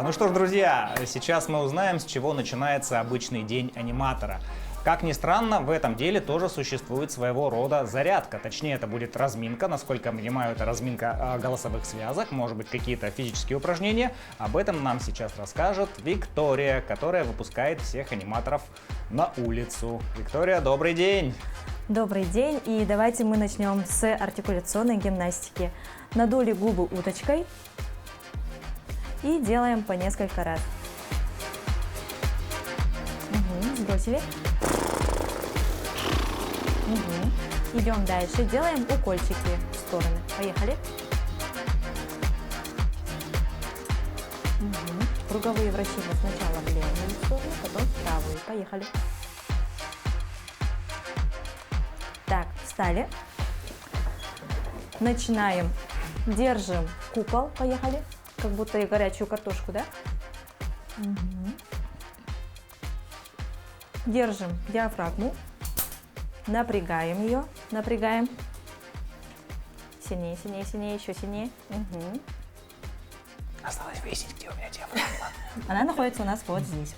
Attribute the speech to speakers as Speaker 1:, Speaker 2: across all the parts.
Speaker 1: Ну что ж, друзья, сейчас мы узнаем, с чего начинается обычный день аниматора. Как ни странно, в этом деле тоже существует своего рода зарядка. Точнее, это будет разминка. Насколько я понимаю, это разминка голосовых связок, может быть, какие-то физические упражнения. Об этом нам сейчас расскажет Виктория, которая выпускает всех аниматоров на улицу. Виктория, добрый день!
Speaker 2: Добрый день, и давайте мы начнем с артикуляционной гимнастики. Надули губы уточкой и делаем по несколько раз. Сбросили. Идем дальше, делаем укольчики в стороны. Поехали. Круговые вращения сначала в левую сторону, потом в правую. Поехали. Так, встали. Начинаем. Держим купол. Поехали. Как будто и горячую картошку, да? Держим диафрагму. Напрягаем ее. Напрягаем. Сильнее, сильнее, сильнее, еще сильнее.
Speaker 1: Осталось выяснить, где у меня диафрагма.
Speaker 2: Она находится у нас вот здесь.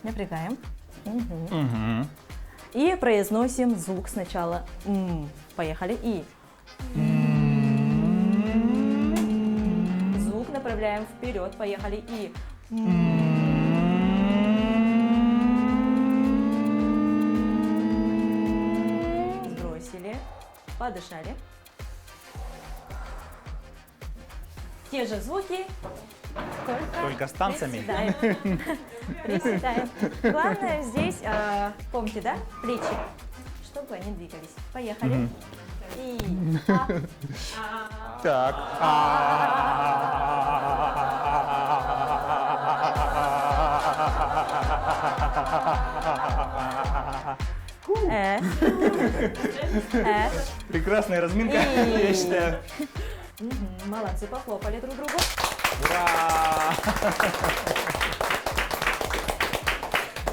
Speaker 2: Напрягаем. И произносим звук сначала. Поехали. И. Звук направляем вперед. Поехали. И. Сбросили. Подышали. Те же звуки.
Speaker 1: Только с танцами.
Speaker 2: Приседаем. Приседаем. Главное здесь, помните, да, плечи, чтобы они двигались. Поехали. И.
Speaker 1: Так. Прекрасная разминка, я считаю.
Speaker 2: Молодцы, похлопали друг другу.
Speaker 1: Ура!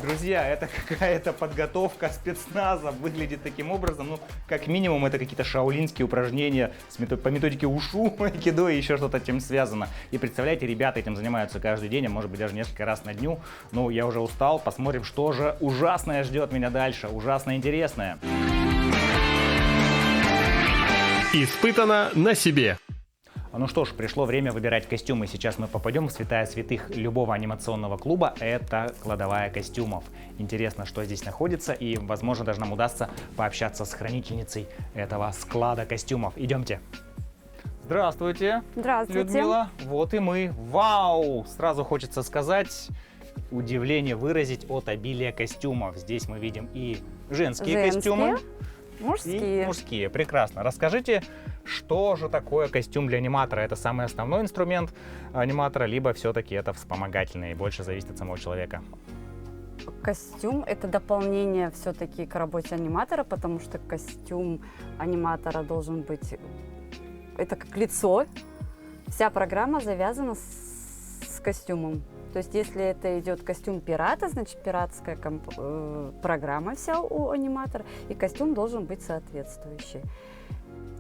Speaker 1: Друзья, это какая-то подготовка спецназа, выглядит таким образом, ну, как минимум, это какие-то шаолинские упражнения по методике ушу, айкидо и еще что-то этим связано. И представляете, ребята этим занимаются каждый день, а может быть даже несколько раз на дню. Ну, я уже устал, посмотрим, что же ужасное ждет меня дальше, ужасно интересное.
Speaker 3: Испытано на себе.
Speaker 1: Ну что ж, пришло время выбирать костюмы. Сейчас мы попадем в святая святых любого анимационного клуба. Это кладовая костюмов. Интересно, что здесь находится, и, возможно, даже нам удастся пообщаться с хранительницей этого склада костюмов. Идемте. Здравствуйте.
Speaker 4: Здравствуйте.
Speaker 1: Людмила. Вот и мы. Вау! Сразу хочется сказать, удивление выразить от обилия костюмов. Здесь мы видим и женские костюмы.
Speaker 4: Мужские.
Speaker 1: И мужские. Прекрасно. Расскажите, что же такое костюм для аниматора? Это самый основной инструмент аниматора, либо все-таки это вспомогательный и больше зависит от самого человека?
Speaker 4: Костюм – это дополнение все-таки к работе аниматора, потому что костюм аниматора должен быть, это как лицо. Вся программа завязана с костюмом. То есть, если это идет костюм пирата, значит, пиратская программа вся у аниматора, и костюм должен быть соответствующий.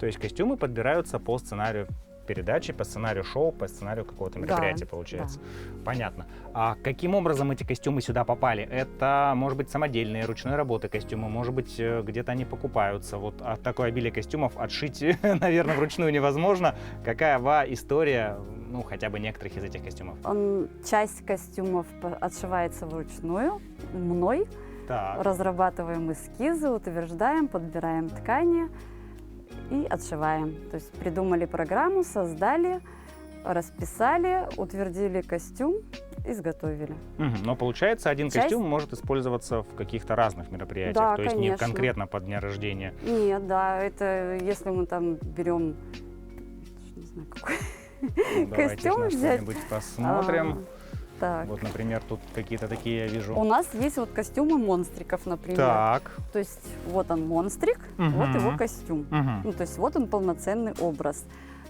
Speaker 1: То есть костюмы подбираются по сценарию передачи, по сценарию шоу, по сценарию какого-то мероприятия, получается. Да. Понятно. А каким образом эти костюмы сюда попали? Это, может быть, самодельные, ручной работы костюмы, может быть, где-то они покупаются. Вот от такой обилия костюмов отшить, наверное, вручную невозможно. Какая история, ну, хотя бы некоторых из этих костюмов?
Speaker 4: Часть костюмов отшивается вручную, мной.
Speaker 1: Так.
Speaker 4: Разрабатываем эскизы, утверждаем, подбираем ткани и отшиваем. То есть придумали программу, создали, расписали, утвердили костюм, изготовили.
Speaker 1: Но получается, один костюм может использоваться в каких-то разных мероприятиях,
Speaker 4: да,
Speaker 1: то есть
Speaker 4: конечно.
Speaker 1: не конкретно под дня рождения.
Speaker 4: Нет, да, это если мы там берем, не знаю, какой костюм взять.
Speaker 1: Что-нибудь посмотрим.
Speaker 4: Так.
Speaker 1: Вот, например, тут какие-то такие я вижу.
Speaker 4: У нас есть вот костюмы монстриков, например.
Speaker 1: Так.
Speaker 4: То есть вот он монстрик, вот его костюм. Ну, то есть вот он полноценный образ.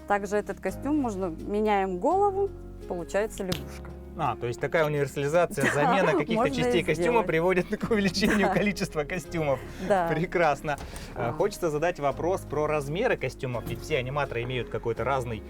Speaker 4: Также этот костюм меняем голову, получается лягушка.
Speaker 1: То есть такая универсализация, замена каких-то
Speaker 4: можно
Speaker 1: частей
Speaker 4: и
Speaker 1: костюма
Speaker 4: сделать.
Speaker 1: приводит к увеличению количества костюмов.
Speaker 4: Да.
Speaker 1: Прекрасно.
Speaker 4: А.
Speaker 1: Хочется задать вопрос про размеры костюмов, ведь все аниматоры имеют какой-то разный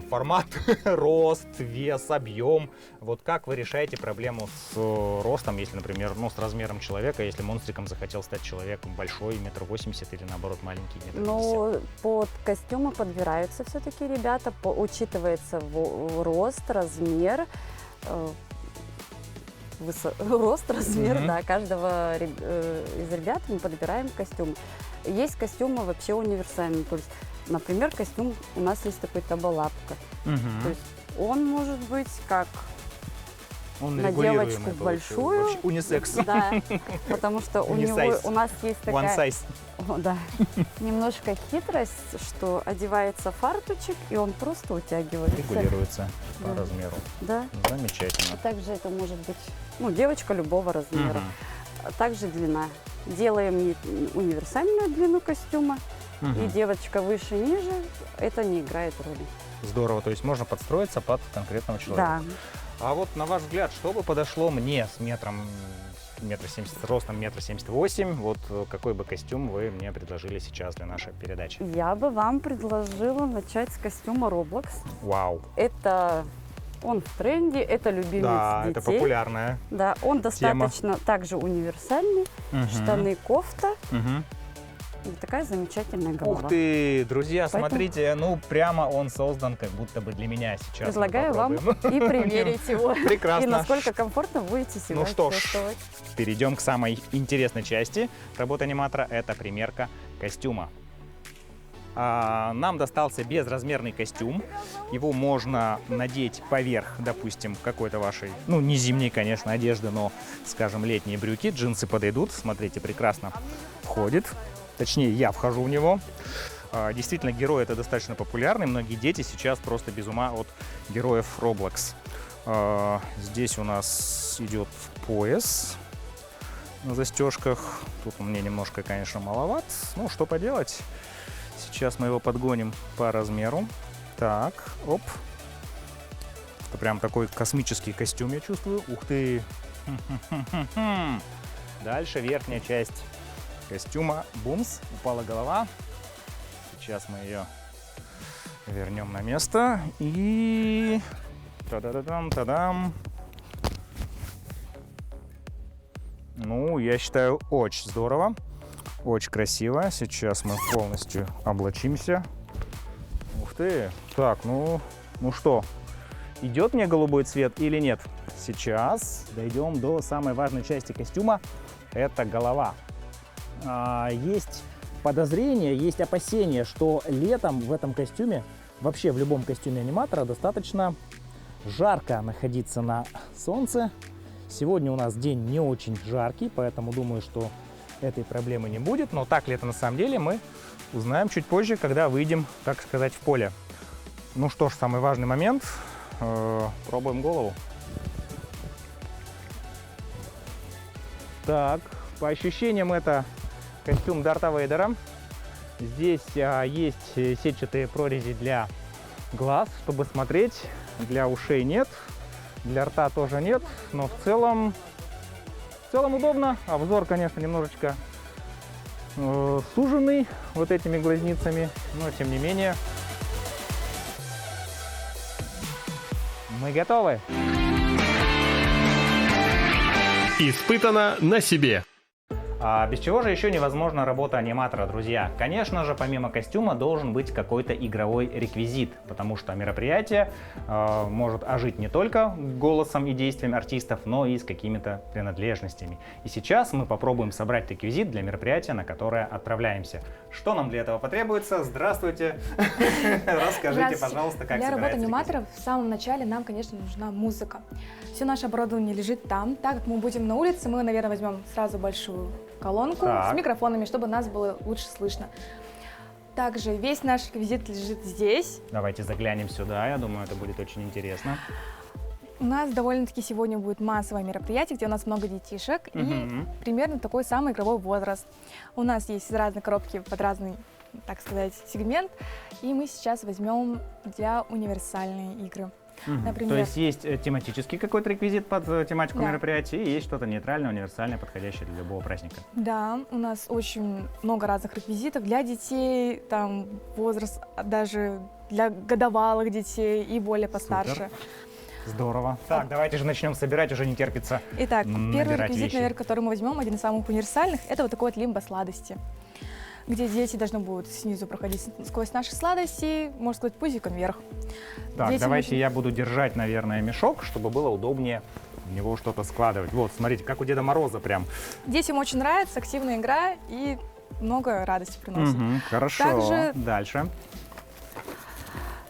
Speaker 1: формат, рост, вес, объем. Вот как вы решаете проблему с ростом, если, например, с размером человека, если монстриком захотел стать человеком большой, 1,80 м, или наоборот маленький, 1,50 м?
Speaker 4: Ну, под костюмы подбираются все-таки ребята, учитывается рост, размер, рост, размер,
Speaker 1: Мгм.
Speaker 4: да, каждого из ребят мы подбираем костюм. Есть костюмы вообще универсальные, то есть, например, костюм у нас есть такой табалапка, то есть он может быть как
Speaker 1: Он
Speaker 4: на
Speaker 1: регулируемый
Speaker 4: девочку
Speaker 1: получается.
Speaker 4: большую.
Speaker 1: Вообще унисекс.
Speaker 4: Да, потому что
Speaker 1: Унисайз.
Speaker 4: у нас есть
Speaker 1: One
Speaker 4: такая
Speaker 1: size.
Speaker 4: да, немножко хитрость, что одевается фарточек, и он просто утягивается.
Speaker 1: Регулируется по
Speaker 4: Да.
Speaker 1: размеру.
Speaker 4: Да.
Speaker 1: Замечательно.
Speaker 4: Также это может быть девочка любого размера.
Speaker 1: Мгм.
Speaker 4: А также длина. Делаем не универсальную длину костюма, и
Speaker 1: Мгм.
Speaker 4: девочка выше, ниже, это не играет роли.
Speaker 1: Здорово, то есть можно подстроиться под конкретного человека.
Speaker 4: Да.
Speaker 1: А вот на ваш взгляд, что бы подошло мне с метром 1,70 м, ростом 1,78 м, вот какой бы костюм вы мне предложили сейчас для нашей передачи?
Speaker 4: Я бы вам предложила начать с костюма Roblox.
Speaker 1: Вау.
Speaker 4: Он в тренде, это любимец
Speaker 1: Да,
Speaker 4: детей.
Speaker 1: это популярная.
Speaker 4: Да, он достаточно также универсальный.
Speaker 1: Мгм.
Speaker 4: Штаны, кофта
Speaker 1: Мгм.
Speaker 4: и такая замечательная голова.
Speaker 1: Ух ты, друзья,
Speaker 4: Поэтому-
Speaker 1: смотрите, прямо он создан как будто бы для меня сейчас. Мы
Speaker 4: Предлагаю вам
Speaker 1: попробуем.
Speaker 4: и примерить его.
Speaker 1: Прекрасно.
Speaker 4: И насколько комфортно будете себя
Speaker 1: Ну что ж.
Speaker 4: чувствовать.
Speaker 1: Перейдем к самой интересной части работы аниматора. Это примерка костюма. Нам достался безразмерный костюм. Его можно надеть поверх, допустим, какой-то вашей, не зимней, конечно, одежды, но, скажем, летние брюки. Джинсы подойдут. Смотрите, прекрасно входит. Точнее, я вхожу в него. Действительно, герой это достаточно популярный. Многие дети сейчас просто без ума от героев Roblox. Здесь у нас идет пояс на застежках. Тут он мне немножко, конечно, маловат. Ну, что поделать. Сейчас мы его подгоним по размеру. Так, оп. Это прям такой космический костюм, я чувствую. Ух ты. Дальше верхняя часть костюма. Бумс. Упала голова. Сейчас мы ее вернем на место. И... Та-да-да-дам, та-дам. Я считаю, очень здорово. Очень красиво. Сейчас мы полностью облачимся. Ух ты. Так, ну что? Идет мне голубой цвет или нет? Сейчас дойдем до самой важной части костюма. Это голова. Есть подозрение, есть опасения, что летом в этом костюме, вообще в любом костюме аниматора, достаточно жарко находиться на солнце. Сегодня у нас день не очень жаркий, поэтому думаю, что этой проблемы не будет. Но так ли это на самом деле, мы узнаем чуть позже, когда выйдем, так сказать, в поле. Ну что ж, самый важный момент. Пробуем голову. Так, по ощущениям это костюм Дарта Вейдера. Здесь есть сетчатые прорези для глаз, чтобы смотреть. Для ушей нет, для рта тоже нет, но в целом удобно. Обзор, конечно, немножечко суженный вот этими глазницами, но тем не менее мы готовы.
Speaker 3: Испытано на себе.
Speaker 1: Без чего же еще невозможна работа аниматора, друзья? Конечно же, помимо костюма должен быть какой-то игровой реквизит, потому что мероприятие может ожить не только голосом и действием артистов, но и с какими-то принадлежностями. И сейчас мы попробуем собрать реквизит для мероприятия, на которое отправляемся. Что нам для этого потребуется? Здравствуйте! Расскажите, пожалуйста, как
Speaker 5: Для работы
Speaker 1: собирается
Speaker 5: аниматоров в самом начале нам, конечно, нужна музыка. Все наше оборудование лежит там. Так как мы будем на улице, мы, наверное, возьмем сразу большую колонку
Speaker 1: Так.
Speaker 5: с микрофонами, чтобы нас было лучше слышно. Также весь наш реквизит лежит здесь.
Speaker 1: Давайте заглянем сюда, я думаю, это будет очень интересно.
Speaker 5: У нас довольно-таки сегодня будет массовое мероприятие, где у нас много детишек и
Speaker 1: Мгм.
Speaker 5: примерно такой самый игровой возраст. У нас есть разные коробки под разный, так сказать, сегмент, и мы сейчас возьмем для универсальные игры. Например,
Speaker 1: То есть есть тематический какой-то реквизит под тематику
Speaker 5: Да.
Speaker 1: мероприятия, и есть что-то нейтральное, универсальное, подходящее для любого праздника.
Speaker 5: да, у нас очень много разных реквизитов для детей, там возраст даже для годовалых детей и более постарше.
Speaker 1: Здорово. Так, давайте же начнем собирать, уже не терпится.
Speaker 5: Итак, первый
Speaker 1: Набирать
Speaker 5: реквизит,
Speaker 1: вещи.
Speaker 5: наверное, который мы возьмем, один из самых универсальных, это вот такой вот лимбо-сладости, где дети должны будут снизу проходить сквозь наши сладости, можно сказать, пузиком вверх.
Speaker 1: Так,
Speaker 5: Детям
Speaker 1: давайте
Speaker 5: очень-
Speaker 1: я буду держать, наверное, мешок, чтобы было удобнее в него что-то складывать. Вот, смотрите, как у Деда Мороза прям.
Speaker 5: Детям очень нравится активная игра и много радости приносит.
Speaker 1: Мгм, хорошо.
Speaker 5: Также-
Speaker 1: Дальше.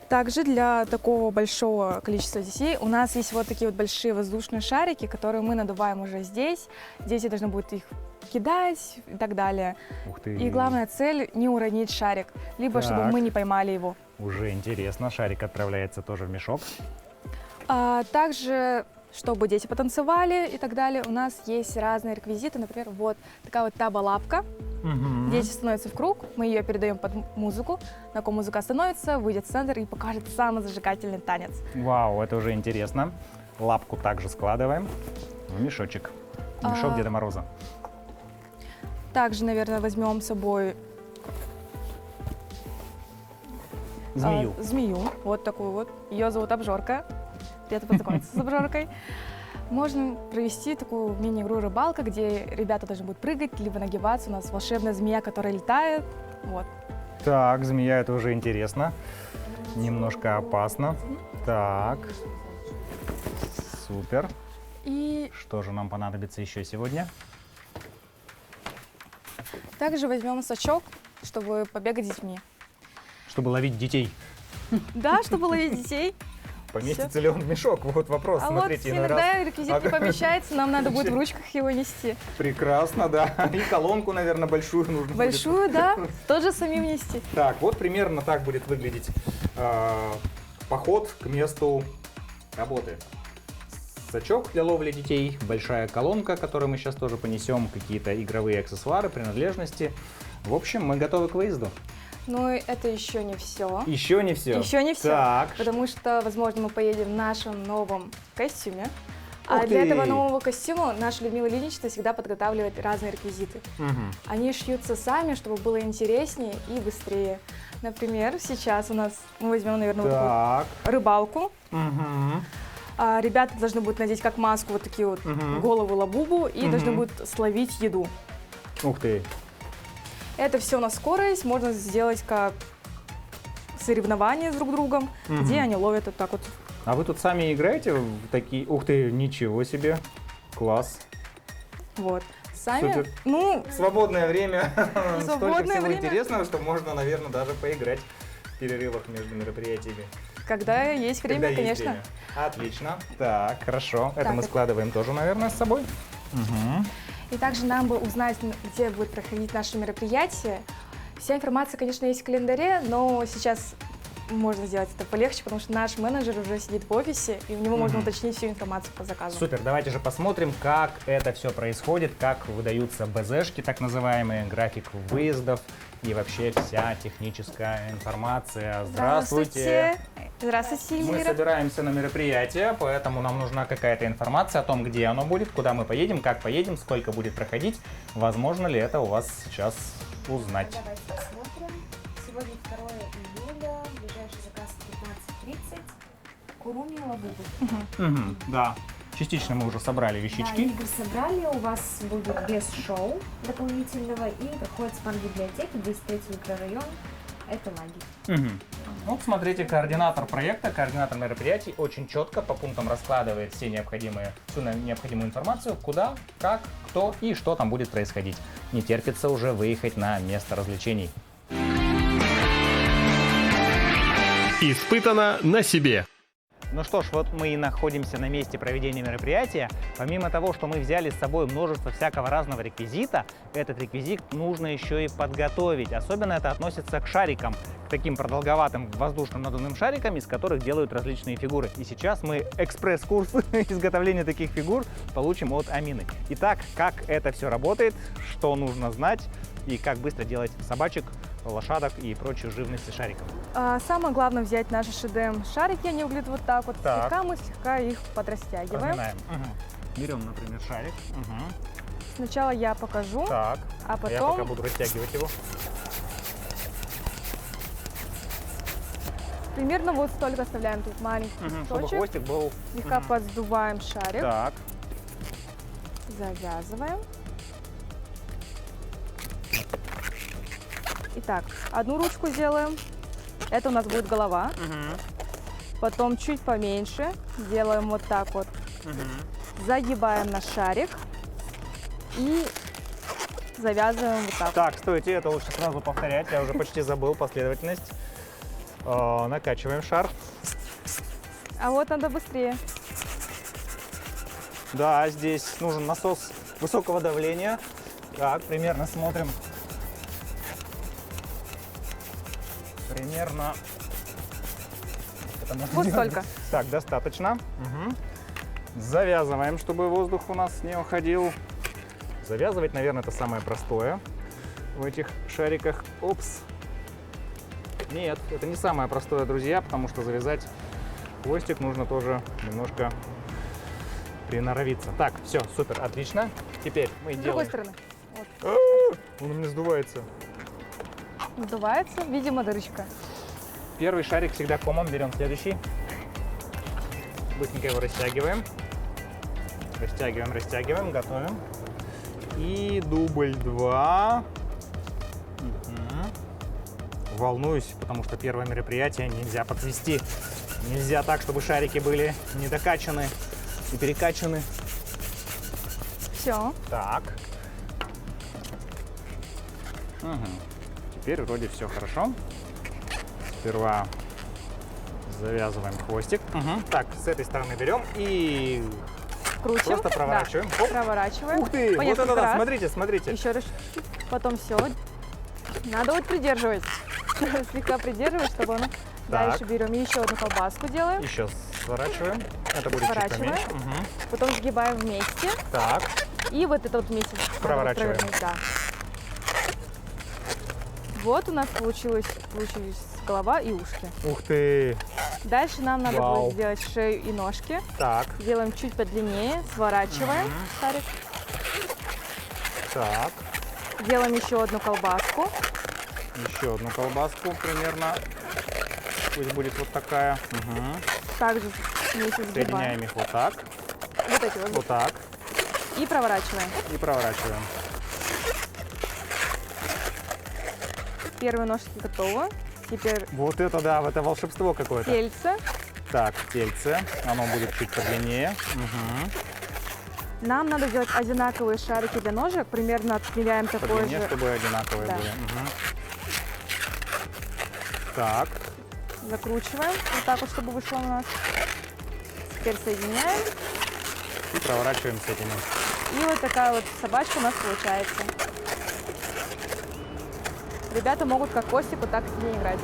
Speaker 5: Также для такого большого количества детей у нас есть вот такие вот большие воздушные шарики, которые мы надуваем уже здесь. Дети должны будут их кидать и так далее.
Speaker 1: Ух ты.
Speaker 5: И главная цель — не уронить шарик, либо чтобы
Speaker 1: Так.
Speaker 5: мы не поймали его.
Speaker 1: Уже интересно. Шарик отправляется тоже в мешок.
Speaker 5: Также, чтобы дети потанцевали и так далее, у нас есть разные реквизиты. Например, вот такая вот таба-лапка.
Speaker 1: Мгм.
Speaker 5: Дети становятся в круг, мы ее передаем под музыку. На ком музыка остановится, выйдет в центр и покажет самый зажигательный танец.
Speaker 1: Вау, это уже интересно. Лапку также складываем в мешочек. Мешок
Speaker 5: А,
Speaker 1: Деда Мороза.
Speaker 5: Также, наверное, возьмем с собой
Speaker 1: Змею.
Speaker 5: змею, вот такую вот. Ее зовут Обжорка. Приятно познакомиться с Обжоркой. Можно провести такую мини-игру «Рыбалка», где ребята должны будут прыгать, либо нагибаться. У нас волшебная змея, которая летает. Вот.
Speaker 1: Так, змея, это уже интересно. Немножко опасно. Так. Супер.
Speaker 5: И
Speaker 1: Что же нам понадобится еще сегодня?
Speaker 5: также возьмем сачок, чтобы побегать с детьми.
Speaker 1: Чтобы ловить детей.
Speaker 5: Да, чтобы ловить детей.
Speaker 1: Поместится ли он в мешок? Вот вопрос.
Speaker 5: А
Speaker 1: Смотрите,
Speaker 5: вот
Speaker 1: иной
Speaker 5: иногда
Speaker 1: раз.
Speaker 5: реквизит не помещается, нам надо будет в ручках его нести.
Speaker 1: Прекрасно, да. И колонку, наверное, большую нужно будет.
Speaker 5: Большую, да, тоже самим нести.
Speaker 1: Так, вот примерно так будет выглядеть поход к месту работы. Сачок для ловли детей, большая колонка, которую мы сейчас тоже понесем, какие-то игровые аксессуары, принадлежности. В общем, мы готовы к выезду.
Speaker 5: Но это еще не все.
Speaker 1: Еще не все.
Speaker 5: Еще не все.
Speaker 1: Так.
Speaker 5: Потому что, возможно, мы поедем в нашем новом костюме.
Speaker 1: Ух
Speaker 5: А для
Speaker 1: ты!
Speaker 5: этого нового костюма наша Людмила Ильинична всегда подготавливает разные реквизиты.
Speaker 1: Мгм.
Speaker 5: Они шьются сами, чтобы было интереснее и быстрее. Например, сейчас у нас мы возьмем, наверное, вот
Speaker 1: Так.
Speaker 5: такую рыбалку.
Speaker 1: Мгм.
Speaker 5: Ребята должны будут надеть как маску вот такие вот
Speaker 1: Мгм.
Speaker 5: голову лабубу и
Speaker 1: Мгм.
Speaker 5: должны будут словить еду.
Speaker 1: Ух ты.
Speaker 5: Это все на скорость, можно сделать как соревнования с друг другом,
Speaker 1: Мгм.
Speaker 5: где они ловят вот так вот.
Speaker 1: А вы тут сами играете в такие... Ух ты, ничего себе. Класс.
Speaker 5: Вот. Сами,
Speaker 1: Супер.
Speaker 5: ну,
Speaker 1: Свободное время. Столько
Speaker 5: Свободное
Speaker 1: всего
Speaker 5: время.
Speaker 1: интересного, что можно, наверное, даже поиграть в перерывах между мероприятиями.
Speaker 5: когда есть время,
Speaker 1: Когда есть
Speaker 5: конечно.
Speaker 1: время. Отлично. Так, хорошо. Это
Speaker 5: Так,
Speaker 1: мы
Speaker 5: это-
Speaker 1: складываем тоже, наверное, с собой. Мгм.
Speaker 5: И также нам бы узнать, где будет проходить наше мероприятие. Вся информация, конечно, есть в календаре, но сейчас можно сделать это полегче, потому что наш менеджер уже сидит в офисе, и у него можно
Speaker 1: Мгм.
Speaker 5: уточнить всю информацию по заказу.
Speaker 1: Супер, давайте же посмотрим, как это все происходит, как выдаются БЗшки, так называемые, график выездов и вообще вся техническая информация. Здравствуйте!
Speaker 5: Здравствуйте,
Speaker 1: Мы
Speaker 5: Эльмира.
Speaker 1: собираемся на мероприятие, поэтому нам нужна какая-то информация о том, где оно будет, куда мы поедем, как поедем, сколько будет проходить. Возможно ли это у вас сейчас узнать?
Speaker 6: Давайте посмотрим. Сегодня 2 июля, ближайший заказ 15:30. Куруми Лабубы.
Speaker 1: Мгм, да, частично мы уже собрали
Speaker 6: Да,
Speaker 1: вещички.
Speaker 6: игры собрали, у вас будет без шоу дополнительного и проходит спам-библиотеки, 203 микрорайон. Это лагерь.
Speaker 1: Мгм. Вот смотрите, координатор проекта, координатор мероприятий очень четко по пунктам раскладывает всю необходимую информацию, куда, как, кто и что там будет происходить. Не терпится уже выехать на место развлечений.
Speaker 3: Испытано на себе.
Speaker 1: Ну что ж, вот мы и находимся на месте проведения мероприятия. Помимо того, что мы взяли с собой множество всякого разного реквизита, этот реквизит нужно еще и подготовить. Особенно это относится к шарикам, к таким продолговатым воздушным надувным шарикам, из которых делают различные фигуры. И сейчас мы экспресс-курс изготовления таких фигур получим от Амины. Итак, как это все работает, что нужно знать и как быстро делать собачек лошадок и прочей живности шариков.
Speaker 5: Самое главное взять наши ШДМ шарики, они выглядят вот так вот.
Speaker 1: Так.
Speaker 5: Слегка мы их подрастягиваем.
Speaker 1: Разминаем. Берем, например, шарик.
Speaker 5: Сначала я покажу,
Speaker 1: Так.
Speaker 5: а
Speaker 1: Я пока
Speaker 5: потом
Speaker 1: буду растягивать его.
Speaker 5: примерно вот столько оставляем тут маленький
Speaker 1: Чтобы
Speaker 5: кусочек.
Speaker 1: хвостик был...
Speaker 5: Слегка подсдуваем шарик,
Speaker 1: Так.
Speaker 5: завязываем. Итак, одну ручку сделаем. Это у нас будет голова. Потом чуть поменьше делаем вот так вот. Загибаем наш шарик и завязываем вот так.
Speaker 1: Так, стойте, это лучше сразу повторять. Я уже почти забыл последовательность. Накачиваем шар.
Speaker 5: А вот надо быстрее.
Speaker 1: Да, здесь нужен насос высокого давления. Так, примерно смотрим. Примерно... Это можно
Speaker 5: Вот
Speaker 1: делать.
Speaker 5: столько.
Speaker 1: Так, достаточно. Завязываем, чтобы воздух у нас не уходил. Завязывать, наверное, это самое простое в этих шариках. Опс. Нет, это не самое простое, друзья, потому что завязать хвостик нужно тоже немножко приноровиться. Так, все, супер, отлично. Теперь мы
Speaker 5: С другой
Speaker 1: делаем...
Speaker 5: стороны.
Speaker 1: Он у меня сдувается.
Speaker 5: Надувается, видимо, дырочка.
Speaker 1: Первый шарик всегда комом, берем следующий. Быстренько его растягиваем. Растягиваем, растягиваем, готовим. И дубль 2. Волнуюсь, потому что первое мероприятие, нельзя подвести. Нельзя так, чтобы шарики были недокачаны и перекачаны.
Speaker 5: Все.
Speaker 1: Так. Теперь вроде все хорошо. Сперва завязываем хвостик. Так, с этой стороны берем и
Speaker 5: Крутим.
Speaker 1: просто проворачиваем.
Speaker 5: Да.
Speaker 1: Оп.
Speaker 5: Проворачиваем.
Speaker 1: Ух ты,
Speaker 5: По
Speaker 1: вот
Speaker 5: несколько
Speaker 1: это да,
Speaker 5: раз.
Speaker 1: смотрите, смотрите.
Speaker 5: Еще раз. Потом все. Надо вот придерживать. Слегка придерживать, чтобы он... Дальше берем еще одну колбаску делаем.
Speaker 1: Еще сворачиваем. Это будет чуть
Speaker 5: Сворачиваем.
Speaker 1: поменьше.
Speaker 5: Потом сгибаем вместе.
Speaker 1: Так,
Speaker 5: И вот это вот вместе. надо вот
Speaker 1: Проворачиваем.
Speaker 5: провернуть, да. Вот у нас получились голова и ушки.
Speaker 1: ух ты.
Speaker 5: Дальше нам надо
Speaker 1: Вау.
Speaker 5: будет сделать шею и ножки.
Speaker 1: Так,
Speaker 5: Делаем чуть подлиннее, сворачиваем шарик.
Speaker 1: так.
Speaker 5: Делаем еще одну колбаску.
Speaker 1: Еще одну колбаску примерно. Пусть будет вот такая.
Speaker 5: Также вместе сгибаем.
Speaker 1: Соединяем их вот так,
Speaker 5: Вот эти вот.
Speaker 1: вот так.
Speaker 5: И проворачиваем.
Speaker 1: И проворачиваем.
Speaker 5: Первые ножки готовы. Теперь
Speaker 1: Вот это да, это волшебство какое-то.
Speaker 5: тельце.
Speaker 1: Так, тельце. Оно будет чуть подлиннее.
Speaker 5: Нам надо сделать одинаковые шарики для ножек. Примерно отмеряем такой
Speaker 1: Подлиннее,
Speaker 5: же.
Speaker 1: чтобы одинаковые
Speaker 5: Да.
Speaker 1: были. Так,
Speaker 5: Закручиваем. Вот так вот, чтобы вышло у нас. Теперь соединяем.
Speaker 1: и проворачиваем с этими.
Speaker 5: И вот такая вот собачка у нас получается. Ребята могут как Костику, так и не играть.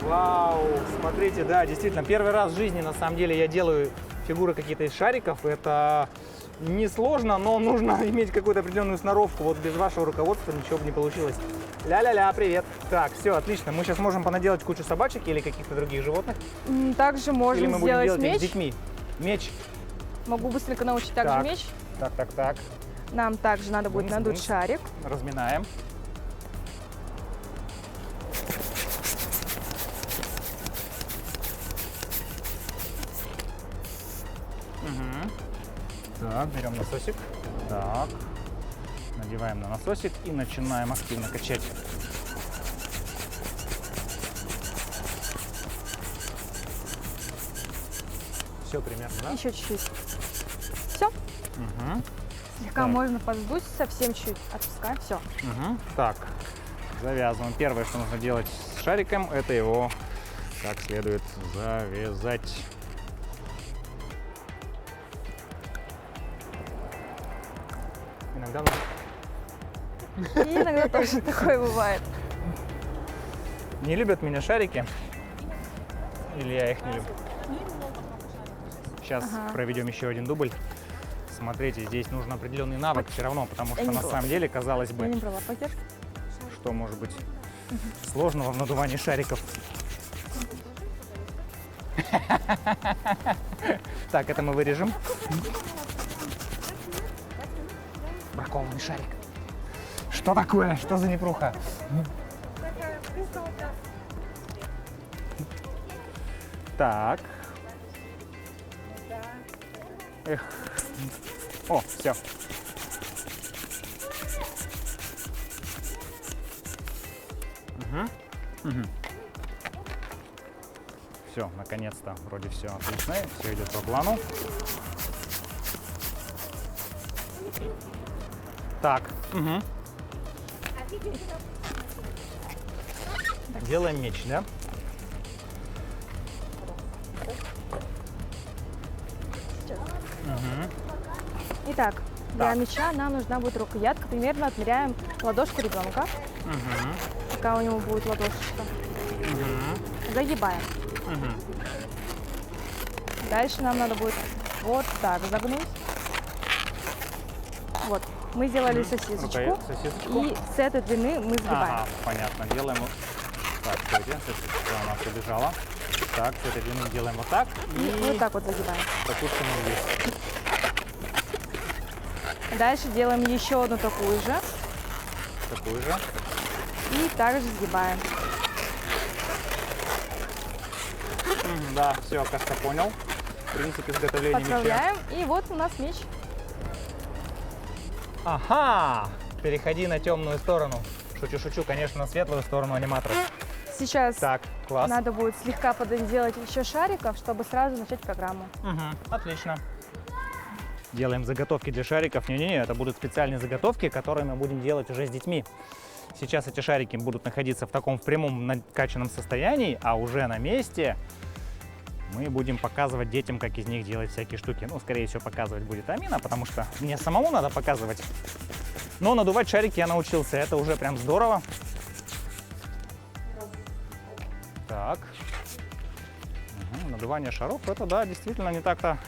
Speaker 1: Вау, смотрите, да, действительно, первый раз в жизни, на самом деле, я делаю фигуры какие-то из шариков. Это несложно, но нужно иметь какую-то определенную сноровку. Вот без вашего руководства ничего бы не получилось. Ля-ля-ля, привет. Так, все, отлично. Мы сейчас можем понаделать кучу собачек или каких-то других животных.
Speaker 5: Также
Speaker 1: Или
Speaker 5: можем
Speaker 1: мы будем
Speaker 5: сделать
Speaker 1: делать их
Speaker 5: меч.
Speaker 1: с детьми. Меч.
Speaker 5: Могу быстренько научить также
Speaker 1: Так.
Speaker 5: меч.
Speaker 1: Так.
Speaker 5: Нам также надо будет
Speaker 1: Бумс,
Speaker 5: надуть
Speaker 1: бумс.
Speaker 5: шарик.
Speaker 1: Разминаем. Так, берем насосик. Так. Надеваем на насосик и начинаем активно качать. Все примерно, да?
Speaker 5: Еще чуть-чуть. Все. Слегка
Speaker 1: Так.
Speaker 5: можно подсдуть, совсем чуть отпускаем. Все.
Speaker 1: Так, завязываем. Первое, что нужно делать с шариком, это его как следует завязать. Иногда
Speaker 5: И иногда тоже такое бывает.
Speaker 1: не любят меня шарики. Или я их не люблю. Сейчас проведем еще один дубль. Смотрите, здесь нужен определенный навык все равно, потому
Speaker 5: Я
Speaker 1: что
Speaker 5: не
Speaker 1: на
Speaker 5: была.
Speaker 1: самом деле, казалось
Speaker 5: Я
Speaker 1: бы,
Speaker 5: не брала пакет.
Speaker 1: что может быть сложного в надувании шариков. Так, это мы вырежем. Бракованный шарик. Что такое? Что за непруха? Так. Эх. О, все. Все, наконец-то, вроде все отлично, все идет по плану. Так, делаем меч, да?
Speaker 5: Итак, для мяча нам нужна будет рукоятка. Примерно отмеряем ладошку ребенка. Пока у него будет ладошечка. Загибаем. Дальше нам надо будет вот так загнуть. Вот. Мы сделали сосисочку.
Speaker 1: Сосисочку.
Speaker 5: И с этой длины мы сгибаем.
Speaker 1: Ага, понятно. Делаем вот так, стойте, сосисочка у нас убежала. Так, с этой длины делаем вот так.
Speaker 5: И вот так вот загибаем.
Speaker 1: Допустим, здесь.
Speaker 5: Дальше делаем еще одну такую же.
Speaker 1: Такую же.
Speaker 5: И также сгибаем.
Speaker 1: Да, все, кажется, понял. Принцип изготовления меча.
Speaker 5: Подправляем. И вот у нас меч.
Speaker 1: Ага! Переходи на темную сторону. Шучу, конечно, на светлую сторону аниматоров.
Speaker 5: Сейчас
Speaker 1: Так, класс.
Speaker 5: надо будет слегка подделать еще шариков, чтобы сразу начать программу.
Speaker 1: Отлично. Делаем заготовки для шариков. Не-не-не, это будут специальные заготовки, которые мы будем делать уже с детьми. Сейчас эти шарики будут находиться в таком прямом накачанном состоянии, а уже на месте мы будем показывать детям, как из них делать всякие штуки. Ну, скорее всего, показывать будет Амина, потому что мне самому надо показывать. Но надувать шарики я научился, это уже прям здорово. Так. Надувание шаров, это, да, действительно не так-то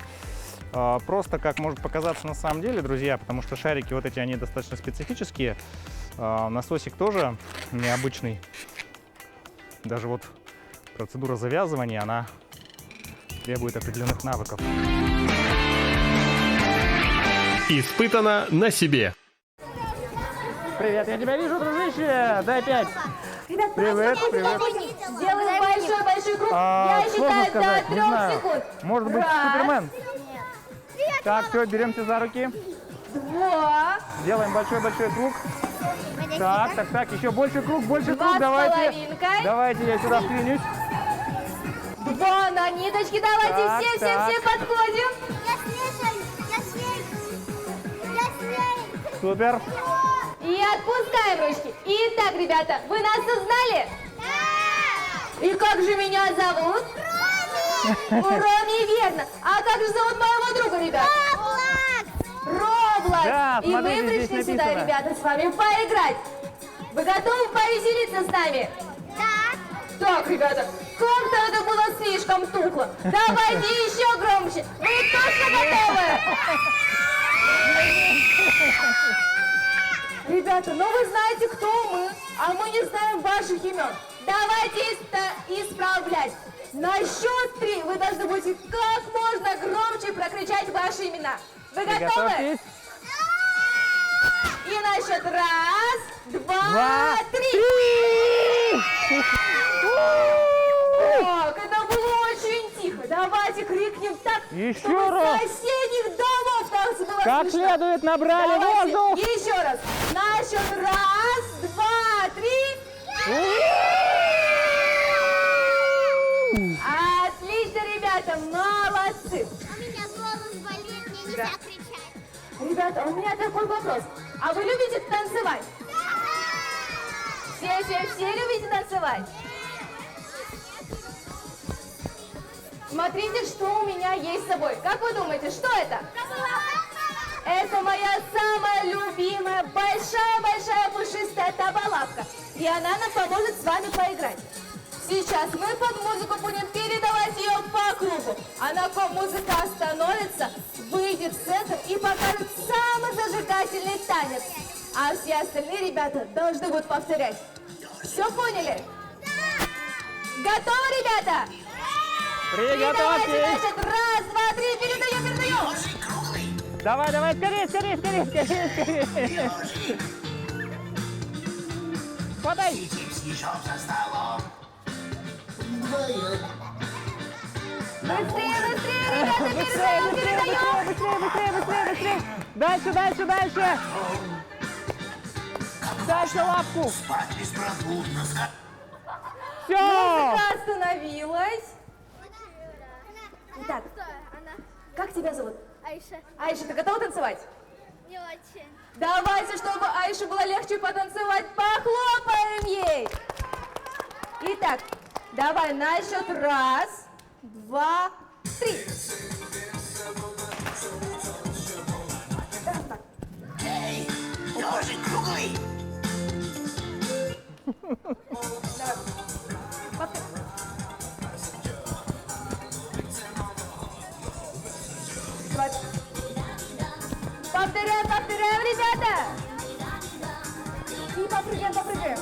Speaker 1: просто, как может показаться на самом деле, друзья, потому что шарики вот эти, они достаточно специфические. Насосик тоже необычный. Даже вот процедура завязывания, она требует определенных навыков.
Speaker 3: Испытано на себе.
Speaker 1: Привет, я тебя вижу, дружище! Дай 5.
Speaker 7: Ребят,
Speaker 1: Привет, привет.
Speaker 7: сделаем большой круг. Я
Speaker 1: Сложно
Speaker 7: считаю
Speaker 1: сказать,
Speaker 7: до
Speaker 1: не
Speaker 7: 3
Speaker 1: знаю.
Speaker 7: секунд.
Speaker 1: Может быть,
Speaker 7: Раз.
Speaker 1: Супермен? Так, все, беремся за руки.
Speaker 7: 2.
Speaker 1: Делаем большой-большой круг. Так, еще больше круг,
Speaker 7: Два с
Speaker 1: давайте.
Speaker 7: половинкой.
Speaker 1: Давайте, я сюда вклинюсь.
Speaker 7: 2 на ниточке. Давайте
Speaker 1: Так,
Speaker 7: все подходим.
Speaker 1: Супер.
Speaker 7: И отпускаем ручки. Итак, ребята, вы нас узнали? Да! И как же меня зовут? Роми, верно. А как же зовут моего друга, ребят? Роблокс.
Speaker 1: Да,
Speaker 7: И мы
Speaker 1: смотрите, здесь
Speaker 7: пришли сюда,
Speaker 1: написано.
Speaker 7: ребята, с вами поиграть. Вы готовы повеселиться с нами? Да. Так, ребята, как-то это было слишком тухло. Давайте еще громче. Вы точно готовы? Ребята, ну вы знаете, кто мы, а мы не знаем ваших имен. Давайте исправлять. На счет 3 вы должны будете как можно громче прокричать ваши имена. Вы готовы?
Speaker 1: Готовьтесь.
Speaker 7: И на счет 1, 2, 3. Так, это было очень тихо. Давайте крикнем так,
Speaker 1: Еще
Speaker 7: чтобы
Speaker 1: раз.
Speaker 7: с соседних домов так было
Speaker 1: Как
Speaker 7: слышно.
Speaker 1: следует набрали
Speaker 7: Давайте
Speaker 1: воздух.
Speaker 7: еще раз. На счет 1, 2, 3. Отлично, ребята, молодцы.
Speaker 8: У меня голос болит, мне нельзя кричать.
Speaker 7: Ребята, у меня такой вопрос. А вы любите танцевать? Все любите танцевать? Смотрите, что у меня есть с собой. Как вы думаете, что это? Это моя самая любимая, большая-большая пушистая табалавка. И она нам поможет с вами поиграть. Сейчас мы под музыку будем передавать ее по кругу. А на ком музыка остановится, выйдет в центр и покажет самый зажигательный танец. А все остальные ребята должны будут повторять. Все поняли? Готовы, ребята? И давайте,
Speaker 1: Приготовьтесь!
Speaker 7: значит, раз, два, три, передаем.
Speaker 1: Давай, давай, скорее, скорее, скорее, скорее, скорее. Подай!
Speaker 7: Быстрее, быстрее, ребята,
Speaker 1: Быстрее,
Speaker 7: передаем,
Speaker 1: быстрее,
Speaker 7: передаем.
Speaker 1: быстрее, быстрее, быстрее, быстрее! Дальше, дальше, дальше! Дальше лапку! Все!
Speaker 7: Музыка остановилась. Итак, как тебя зовут?
Speaker 8: Айша,
Speaker 7: Айша, ты готова танцевать?
Speaker 8: не очень.
Speaker 7: Давайте, чтобы Айше было легче потанцевать, похлопаем ей. Итак, давай на счет раз, два, три. Так. Давай. Повторяем, повторяем, ребята! И попрыгаем, попрыгаем.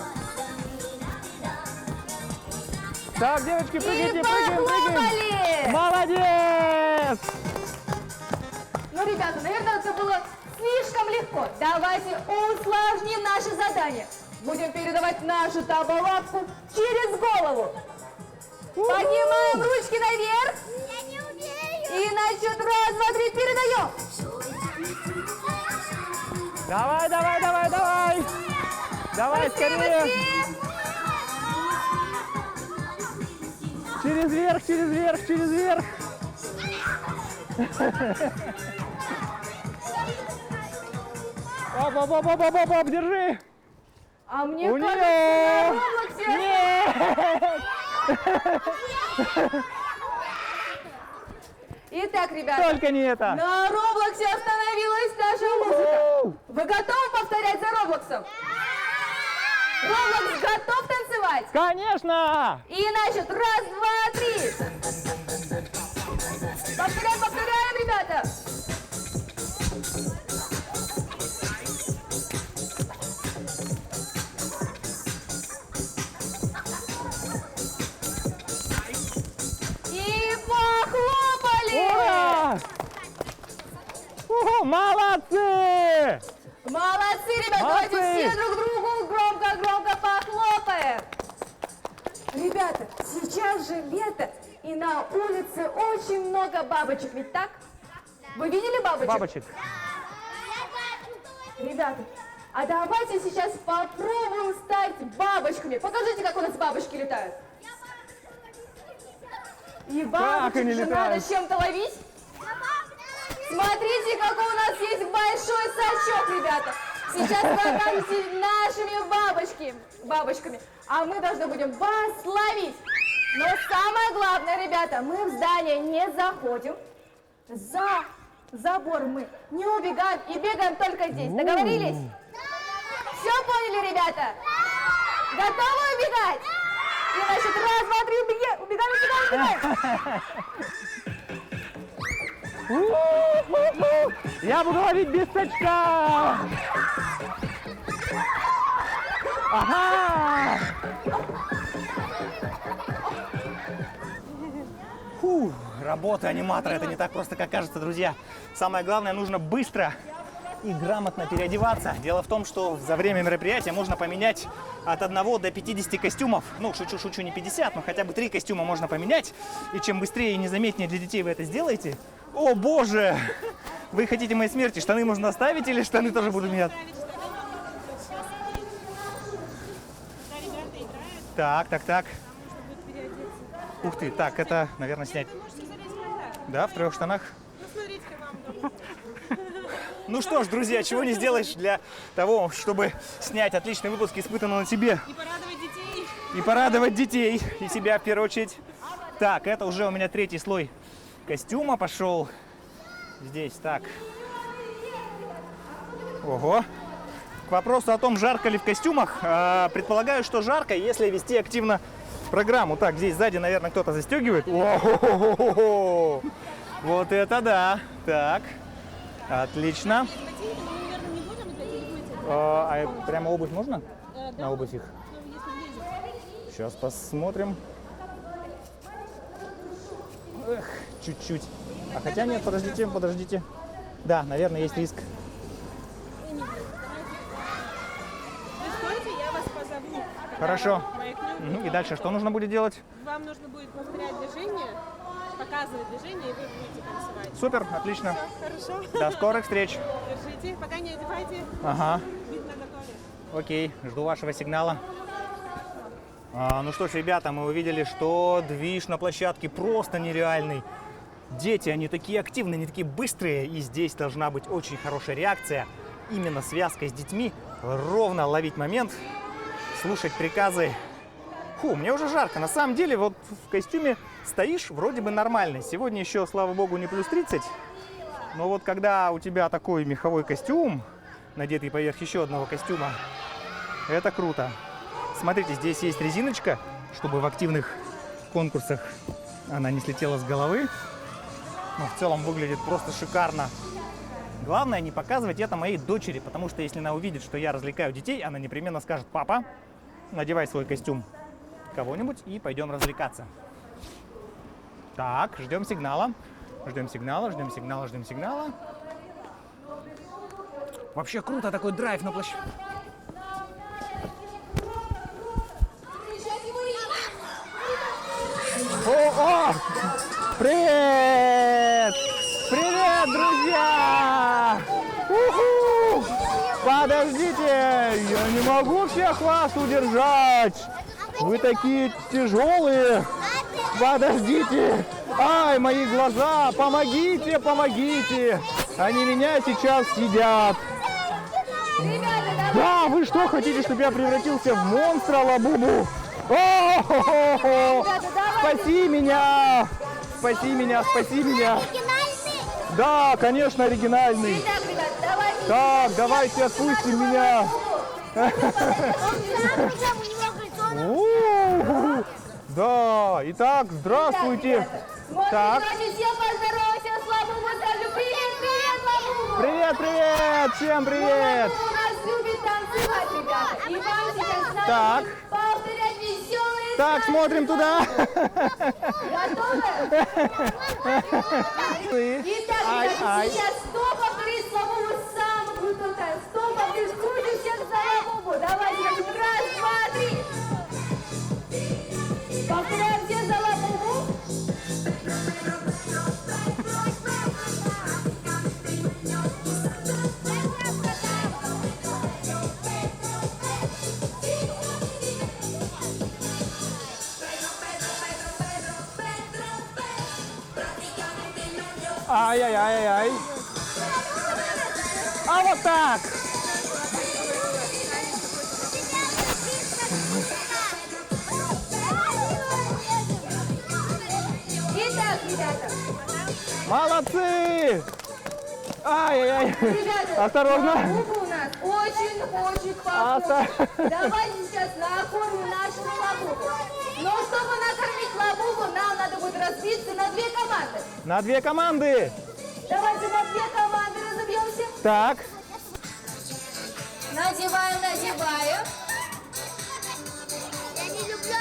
Speaker 1: Так, девочки,
Speaker 7: И
Speaker 1: прыгайте, прыгаем, прыгаем!
Speaker 7: похлопали!
Speaker 1: Молодец!
Speaker 7: Ну, ребята, наверное, это было слишком легко. Давайте усложним наше задание. Будем передавать нашу табалапку через голову. Поднимаем ручки наверх.
Speaker 8: Я не умею.
Speaker 7: И на счет раз, два, три передаем.
Speaker 1: Давай, давай, давай, давай! Давай,
Speaker 7: Быстрее,
Speaker 1: скорее!
Speaker 7: быстрее.
Speaker 1: Через верх, через верх, через верх! Оп, оп, оп, оп, оп, оп, оп, держи!
Speaker 7: А мне
Speaker 1: У
Speaker 7: кажется,
Speaker 1: нее!
Speaker 7: на Роблоксе...
Speaker 1: Нет!
Speaker 7: Итак, ребята,
Speaker 1: Только не это!
Speaker 7: на Роблоксе остановилась наша музыка. Вы готовы повторять за Роблоксом? Роблокс готов танцевать?
Speaker 1: Конечно!
Speaker 7: И значит, раз, два, три. Повторяем, повторяем, ребята. И похлопали.
Speaker 1: Ура! Уху, молодцы!
Speaker 7: Молодцы, ребята,
Speaker 1: Молодцы!
Speaker 7: давайте все друг другу громко-громко похлопаем. Ребята, сейчас же лето, и на улице очень много бабочек, ведь так? Вы видели бабочек?
Speaker 1: Бабочек.
Speaker 7: Ребята, а давайте сейчас попробуем стать бабочками. Покажите, как у нас бабочки летают. И бабочек
Speaker 1: они
Speaker 7: же
Speaker 1: летают?
Speaker 7: надо чем-то ловить. Смотрите, какой у нас есть большой сачок, ребята. Сейчас вы окажетесь нашими бабочками, а мы должны будем вас ловить. Но самое главное, ребята, мы в здание не заходим. За забор мы не убегаем и бегаем только здесь. Договорились? Все поняли, ребята? Готовы убегать? И значит, раз, два, три, убегаем.
Speaker 1: Я буду ловить без сачка! Ага! Фу, работа аниматора — это не так просто, как кажется, друзья. Самое главное, нужно быстро и грамотно переодеваться. Дело в том, что за время мероприятия можно поменять от 1 до 50 костюмов. Ну, шучу, не 50, но хотя бы 3 костюма можно поменять. И чем быстрее и незаметнее для детей вы это сделаете... О, боже! Вы хотите моей смерти? Штаны можно оставить или штаны тоже буду менять? Так. Ух ты, так, это, наверное, снять. Да, в 3 штанах. Ну что ж, друзья, чего не сделаешь для того, чтобы снять отличный выпуск «Испытано на себе».
Speaker 9: И порадовать детей.
Speaker 1: И порадовать детей, и себя в первую очередь. Так, это уже у меня 3-й слой костюма пошел. Здесь, так. Ого. К вопросу о том, жарко ли в костюмах. Предполагаю, что жарко, если вести активно программу. Так, здесь сзади, наверное, кто-то застегивает. О-хо-хо-хо-хо. Вот это да. Так, отлично. А прямо обувь можно? На обувь их? Сейчас посмотрим. Эх, чуть-чуть. А хотя нет, подождите, подождите. Да, наверное, есть риск.
Speaker 9: Стойте, я вас позову.
Speaker 1: Хорошо.
Speaker 9: Маякну.
Speaker 1: И дальше что нужно будет делать?
Speaker 9: Вам нужно будет повторять движение, показывать движение, и вы будете танцевать.
Speaker 1: Супер, отлично.
Speaker 9: Хорошо?
Speaker 1: До скорых встреч.
Speaker 9: Держите, пока не одевайте.
Speaker 1: Ага.
Speaker 9: Видно, готове.
Speaker 1: Окей, жду вашего сигнала. Ну что ж, ребята, мы увидели, что движ на площадке просто нереальный. Дети, они такие активные, они такие быстрые, и здесь должна быть очень хорошая реакция. Именно связка с детьми, ровно ловить момент, слушать приказы. Фу, мне уже жарко. На самом деле, вот в костюме стоишь вроде бы нормально. Сегодня еще, слава богу, не плюс 30. Но вот когда у тебя такой меховой костюм, надетый поверх еще одного костюма, это круто. Смотрите, здесь есть резиночка, чтобы в активных конкурсах она не слетела с головы. Но в целом выглядит просто шикарно. Главное не показывать это моей дочери, потому что если она увидит, что я развлекаю детей, она непременно скажет: папа, надевай свой костюм кого-нибудь и пойдем развлекаться. Так, ждем сигнала. Ждем сигнала, ждем сигнала, ждем сигнала. Вообще круто, такой драйв на площадке. О! Привет! Привет, друзья! Уху! Подождите, я не могу всех вас удержать. Вы такие тяжелые. Подождите. Ай, мои глаза, помогите, помогите. Они меня сейчас съедят. Да, вы что, хотите, чтобы я превратился в монстра, Лабубу? О-хо-хо-хо! Спаси меня! Спаси меня, спаси меня! Да, конечно, оригинальный. Так, давайте отпустим меня. Да, итак, здравствуйте. Так. Привет, привет, всем привет. Так. Так, смотрим туда.
Speaker 7: Итак, сейчас 100 повторить Лабубу самую крутую танец. 100 повторить, крутим всех за Лабубу. Давайте, раз, два, три. Повторяем все за Лабубу.
Speaker 1: Ай-яй-яй-яй. А вот так.
Speaker 7: Итак, ребята.
Speaker 1: Молодцы. Ай-яй-яй.
Speaker 7: Ребята,
Speaker 1: осторожно.
Speaker 7: Лабубу у нас очень-очень похож. Давайте сейчас накормим нашего Лабубу. Но чтобы накормить Лабубу, нам надо будет разбиться на две команды.
Speaker 1: На две команды.
Speaker 7: Давайте на две команды разобьемся.
Speaker 1: Так.
Speaker 7: Надеваем, надеваем.
Speaker 8: Я не люблю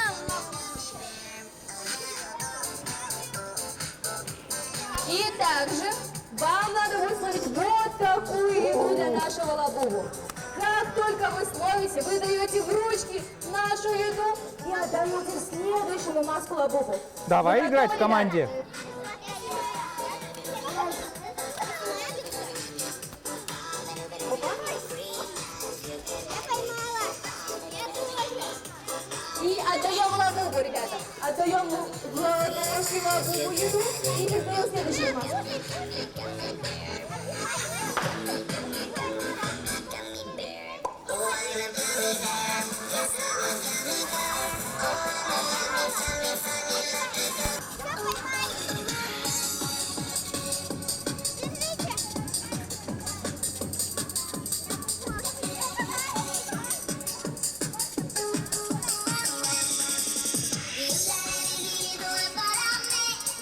Speaker 7: И также вам надо высмотреть вот такую игру для нашего Лабубу. Как только вы словите, вы даете в ручки нашу еду и отдаете следующему маску Лабубу.
Speaker 1: Давай
Speaker 7: Вы
Speaker 1: играть в
Speaker 7: готовы,
Speaker 1: команде.
Speaker 7: ребята? И отдаем Лабубу, ребята. Отдаем в нашу Лабубу еду и передаем следующую маску.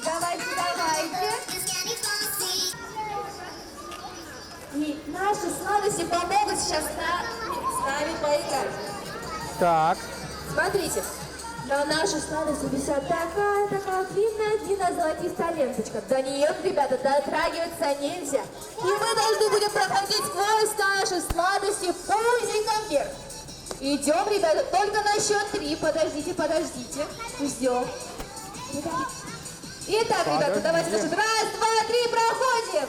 Speaker 7: Давайте, давайте. И наши сладости помогут сейчас с нами поиграть.
Speaker 1: Так.
Speaker 7: Смотрите, На нашей сладости висят такая длинная золотистая ленточка. До нее, ребята, дотрагиваться нельзя. И мы должны будем проходить сквозь наши сладости пузиком вверх. Идем, ребята, только на счет 3. Подождите. Ждем. Итак, ребята, давайте на счет 1, 2, 3, проходим.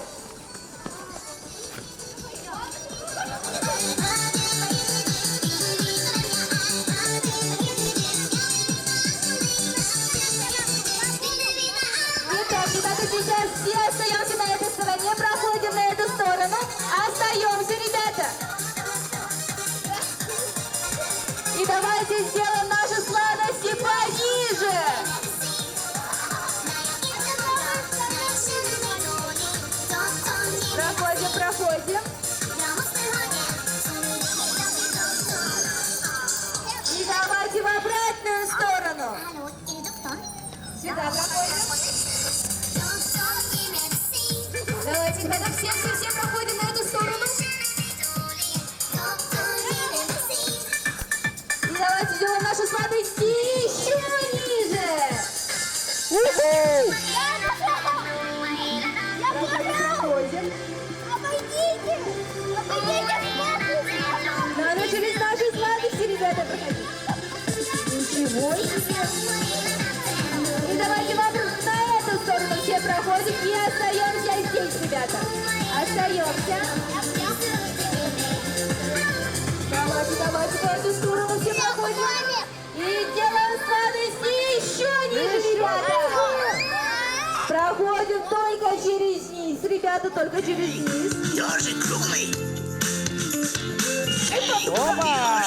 Speaker 7: Итак, ребята, сейчас все остаемся на этой стороне, проходим на эту сторону. Остаемся, ребята. И давайте сделаем наши сладости пониже. Проходим. И давайте в обратную сторону. Сюда проходим. Давайте, ребята, все проходим на эту сторону. И давайте сделаем наши сладости еще ниже. Проходим. Надо через наши сладости, ребята, проходить. Ничего себе. И давайте вокруг на эту сторону все проходим и остаемся здесь, ребята. Остаемся. Давайте в эту сторону все проходим. И делаем сладости еще ниже, ребята. Проходим только через низ, ребята, только через низ.
Speaker 10: Ежик круглый.
Speaker 1: Оба!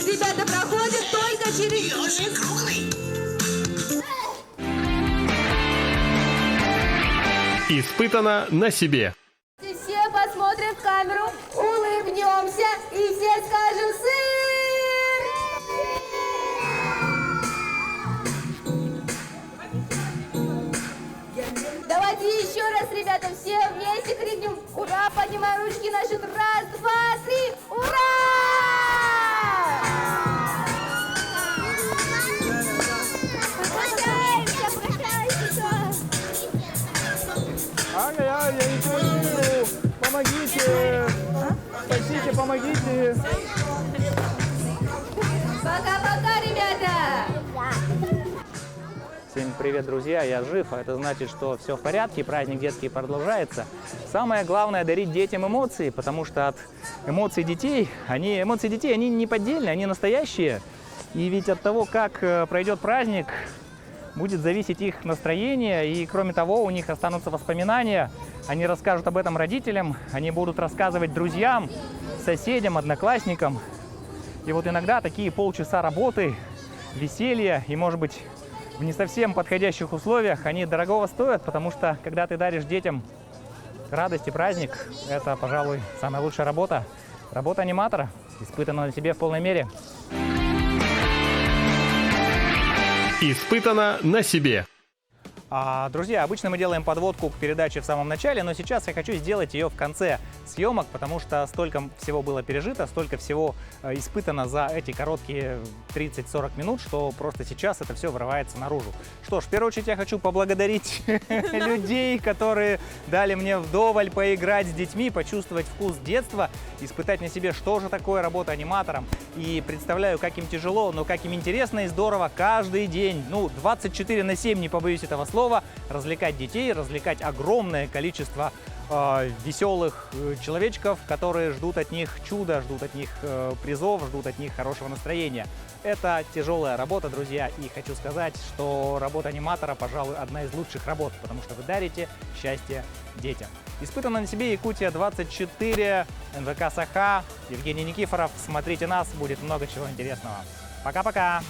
Speaker 7: Ребята, проходим только через низ.
Speaker 10: Ежик круглый.
Speaker 3: Испытано на себе.
Speaker 7: Все посмотрим в камеру, улыбнемся и все скажем сыр! Давайте еще раз, ребята, все вместе крикнем ура, поднимаем ручки на счет 1, 2, 3, ура!
Speaker 1: Ага, я ничего не вижу. Помогите. Спасите, помогите.
Speaker 7: Пока-пока, ребята!
Speaker 1: Всем привет, друзья, я жив, а это значит, что все в порядке, праздник детский продолжается. Самое главное — дарить детям эмоции, потому что от эмоций детей, они не поддельные, они настоящие. И ведь от того, как пройдет праздник, будет зависеть их настроение, и кроме того, у них останутся воспоминания, они расскажут об этом родителям, они будут рассказывать друзьям, соседям, одноклассникам. И вот иногда такие полчаса работы, веселья и, может быть, в не совсем подходящих условиях, они дорогого стоят, потому что, когда ты даришь детям радость и праздник, это, пожалуй, самая лучшая работа. Работа аниматора, испытана на себе в полной мере.
Speaker 3: Испытано на себе.
Speaker 1: Друзья, обычно мы делаем подводку к передаче в самом начале, но сейчас я хочу сделать ее в конце съемок, потому что столько всего было пережито, столько всего испытано за эти короткие 30-40 минут, что просто сейчас это все вырывается наружу. Что ж, в первую очередь я хочу поблагодарить людей, которые дали мне вдоволь поиграть с детьми, почувствовать вкус детства, испытать на себе, что же такое работа аниматором. И представляю, как им тяжело, но как им интересно и здорово каждый день, 24/7, не побоюсь этого слова, развлекать детей, развлекать огромное количество веселых человечков, которые ждут от них чуда, ждут от них призов, ждут от них хорошего настроения. Это тяжелая работа, друзья, и хочу сказать, что работа аниматора, пожалуй, одна из лучших работ, потому что вы дарите счастье детям. Испытано на себе Якутия 24, НВК Саха, Евгений Никифоров. Смотрите нас, будет много чего интересного. Пока-пока!